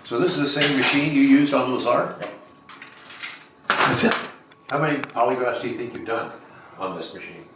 So this is the same machine you used on Lazar? That's it. How many polygraphs do you think you've done on this machine?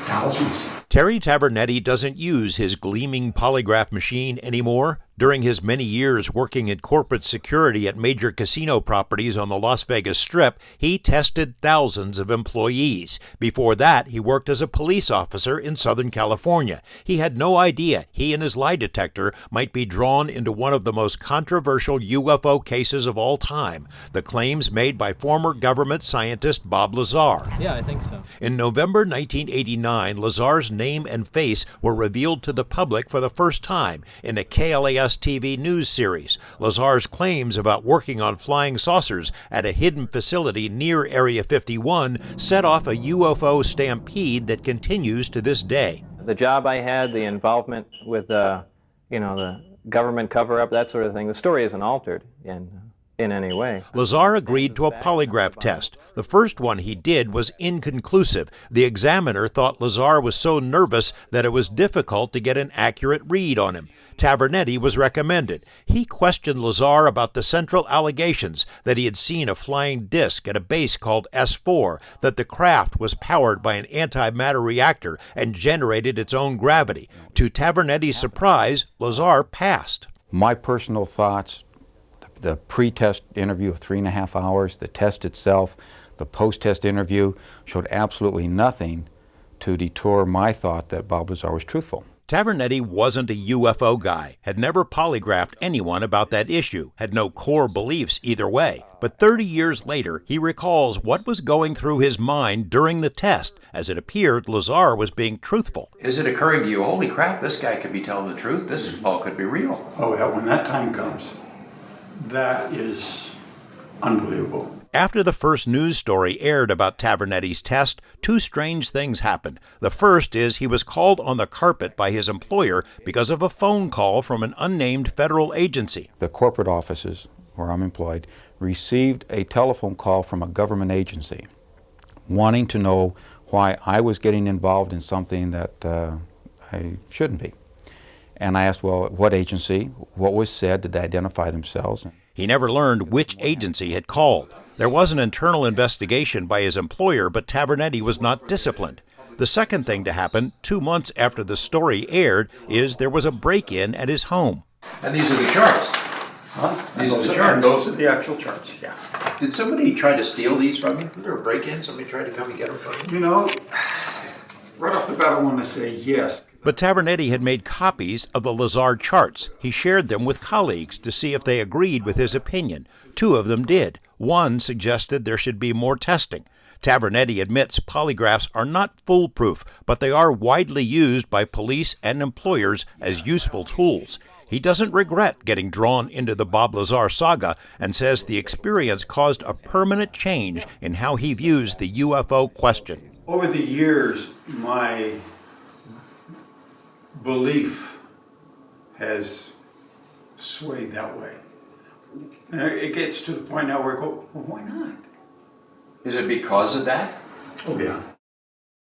Thousands. Terry Tavernetti doesn't use his gleaming polygraph machine anymore. During his many years working in corporate security at major casino properties on the Las Vegas Strip, he tested thousands of employees. Before that, he worked as a police officer in Southern California. He had no idea he and his lie detector might be drawn into one of the most controversial UFO cases of all time, the claims made by former government scientist Bob Lazar. Yeah, I think so. In November 1989, Lazar's name and face were revealed to the public for the first time in a KLAS TV news series. Lazar's claims about working on flying saucers at a hidden facility near Area 51 set off a UFO stampede that continues to this day. The job I had, the involvement with the government cover-up, that sort of thing, the story isn't altered in any way. Lazar agreed to a polygraph test. The first one he did was inconclusive. The examiner thought Lazar was so nervous that it was difficult to get an accurate read on him. Tavernetti was recommended. He questioned Lazar about the central allegations that he had seen a flying disc at a base called S4, that the craft was powered by an antimatter reactor and generated its own gravity. To Tavernetti's surprise, Lazar passed. My personal thoughts, the pre-test interview of 3.5 hours, the test itself, the post-test interview showed absolutely nothing to detour my thought that Bob Lazar was truthful. Tavernetti wasn't a UFO guy, had never polygraphed anyone about that issue, had no core beliefs either way. But 30 years later, he recalls what was going through his mind during the test, as it appeared Lazar was being truthful. Is it occurring to you, holy crap, this guy could be telling the truth, this all could be real? Oh yeah, when that time comes, that is unbelievable. After the first news story aired about Tavernetti's test, two strange things happened. The first is he was called on the carpet by his employer because of a phone call from an unnamed federal agency. The corporate offices where I'm employed received a telephone call from a government agency wanting to know why I was getting involved in something that I shouldn't be. And I asked, well, what agency? What was said? Did they identify themselves? He never learned which agency had called. There was an internal investigation by his employer, but Tavernetti was not disciplined. The second thing to happen, 2 months after the story aired, is there was a break-in at his home. And these are the charts. Huh? These are the And charts. those are the actual charts, yeah. Did somebody try to steal these from you? Was there a break-in? Somebody tried to come and get them from you? You know, right off the bat I want to say yes. But Tavernetti had made copies of the Lazar charts. He shared them with colleagues to see if they agreed with his opinion. 2 of them did. One suggested there should be more testing. Tavernetti admits polygraphs are not foolproof, but they are widely used by police and employers as useful tools. He doesn't regret getting drawn into the Bob Lazar saga and says the experience caused a permanent change in how he views the UFO question. Over the years, my belief has swayed that way. And it gets to the point now where I go, well, why not? Is it because of that? Oh yeah.